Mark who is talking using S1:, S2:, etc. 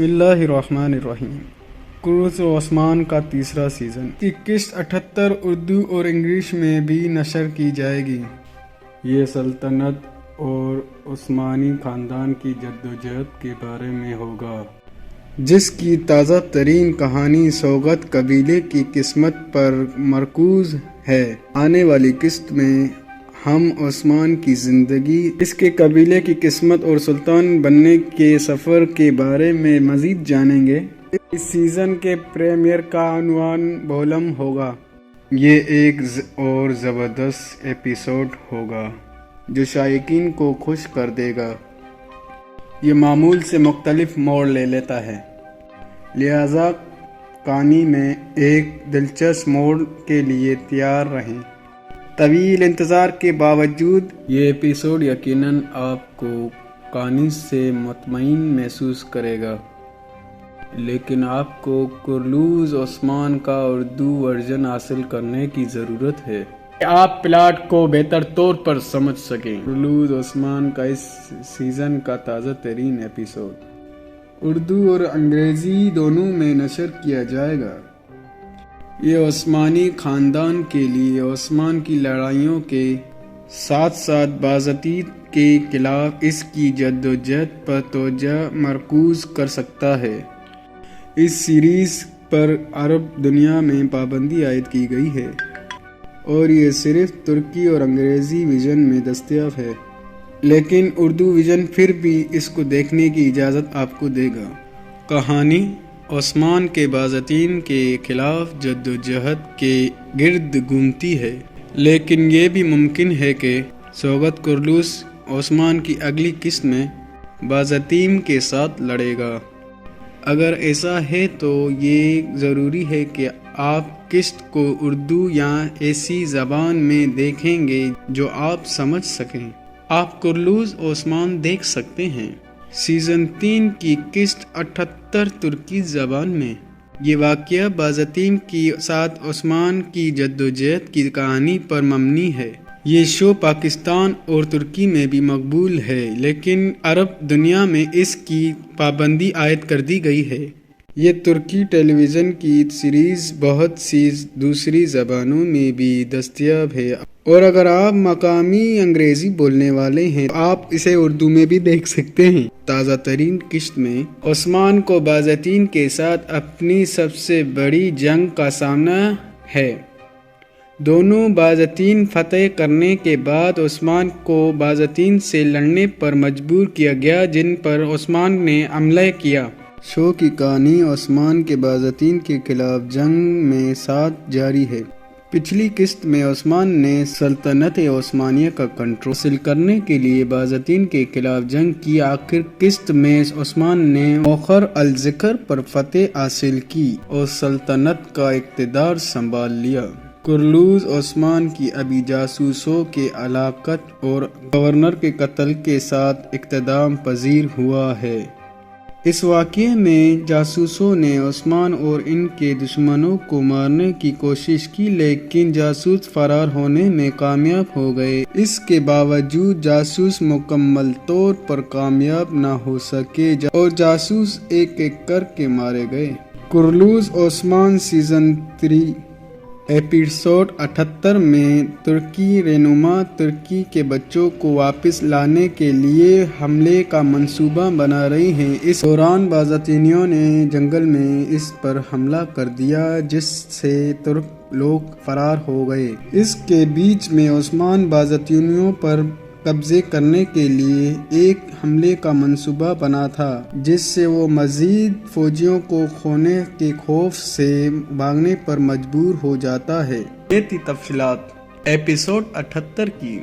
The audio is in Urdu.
S1: بسم اللہ الرحمن الرحیم۔ کروز عثمان کا تیسرا سیزن کی قسط 78 اردو اور انگلش میں بھی نشر کی جائے گی۔ یہ سلطنت اور عثمانی خاندان کی جدوجہد کے بارے میں ہوگا، جس کی تازہ ترین کہانی سوگت قبیلے کی قسمت پر مرکوز ہے۔ آنے والی قسط میں ہم عثمان کی زندگی، اس کے قبیلے کی قسمت اور سلطان بننے کے سفر کے بارے میں مزید جانیں گے۔ اس سیزن کے پریمیئر کا عنوان بولم ہوگا۔ یہ ایک اور زبردست ایپیسوڈ ہوگا جو شائقین کو خوش کر دے گا۔ یہ معمول سے مختلف موڑ لے لیتا ہے، لہذا کہانی میں ایک دلچسپ موڑ کے لیے تیار رہیں۔ طویل انتظار کے باوجود یہ ایپیسوڈ یقیناً آپ کو کہانی سے مطمئن محسوس کرے گا، لیکن آپ کو کروز عثمان کا اردو ورژن حاصل کرنے کی ضرورت ہے کہ آپ پلاٹ کو بہتر طور پر سمجھ سکیں۔ کروز عثمان کا اس سیزن کا تازہ ترین ایپیسوڈ اردو اور انگریزی دونوں میں نشر کیا جائے گا۔ یہ عثمانی خاندان کے لیے عثمان کی لڑائیوں کے ساتھ ساتھ باضابطہ کے خلاف اس کی جدوجہد پر توجہ مرکوز کر سکتا ہے۔ اس سیریز پر عرب دنیا میں پابندی عائد کی گئی ہے اور یہ صرف ترکی اور انگریزی ویژن میں دستیاب ہے، لیکن اردو ویژن پھر بھی اس کو دیکھنے کی اجازت آپ کو دے گا۔ کہانی عثمان کے باضابطین کے خلاف جدوجہد کے گرد گھومتی ہے، لیکن یہ بھی ممکن ہے کہ سوگت کروز عثمان کی اگلی قسط میں باضابطین کے ساتھ لڑے گا۔ اگر ایسا ہے تو یہ ضروری ہے کہ آپ قسط کو اردو یا ایسی زبان میں دیکھیں گے جو آپ سمجھ سکیں۔ آپ کروز عثمان دیکھ سکتے ہیں۔ سیزن 3 کی قسط 78 ترکی زبان میں۔ یہ واقعہ باضابطین کے ساتھ عثمان کی جدوجہد کی کہانی پر مبنی ہے۔ یہ شو پاکستان اور ترکی میں بھی مقبول ہے، لیکن عرب دنیا میں اس کی پابندی عائد کر دی گئی ہے۔ یہ ترکی ٹیلی ویژن کی سیریز بہت سی دوسری زبانوں میں بھی دستیاب ہے، اور اگر آپ مقامی انگریزی بولنے والے ہیں تو آپ اسے اردو میں بھی دیکھ سکتے ہیں۔ تازہ ترین قسط میں عثمان کو باضابطین کے ساتھ اپنی سب سے بڑی جنگ کا سامنا ہے۔ دونوں باضابطین فتح کرنے کے بعد عثمان کو باضابطین سے لڑنے پر مجبور کیا گیا، جن پر عثمان نے حملہ کیا۔ شو کی کہانی عثمان کے باضابطین کے خلاف جنگ میں ساتھ جاری ہے۔ پچھلی قسط میں عثمان نے سلطنت عثمانیہ کا کنٹرول حاصل کرنے کے لیے باضابطین کے خلاف جنگ کی۔ آخر قسط میں عثمان نے مؤخر الذکر پر فتح حاصل کی اور سلطنت کا اقتدار سنبھال لیا۔ کروز عثمان کی ابھی جاسوسوں کے ہلاکت اور گورنر کے قتل کے ساتھ اقتدام پذیر ہوا ہے۔ اس واقعے میں جاسوسوں نے عثمان اور ان کے دشمنوں کو مارنے کی کوشش کی، لیکن جاسوس فرار ہونے میں کامیاب ہو گئے۔ اس کے باوجود جاسوس مکمل طور پر کامیاب نہ ہو سکے اور جاسوس ایک ایک کر کے مارے گئے۔ کروز عثمان سیزن 3 ایپیسوڈ 78 میں ترکی رہنما ترکی کے بچوں کو واپس لانے کے لیے حملے کا منصوبہ بنا رہے ہیں۔ اس دوران باضابطینوں نے جنگل میں اس پر حملہ کر دیا، جس سے ترک لوگ فرار ہو گئے۔ اس کے بیچ میں عثمان باضابطینوں پر قبضے کرنے کے لیے ایک حملے کا منصوبہ بنا تھا، جس سے وہ مزید فوجیوں کو کھونے کے خوف سے بھاگنے پر مجبور ہو جاتا ہے۔ یہ تھی تفصیلات ایپیسوڈ 78 کی۔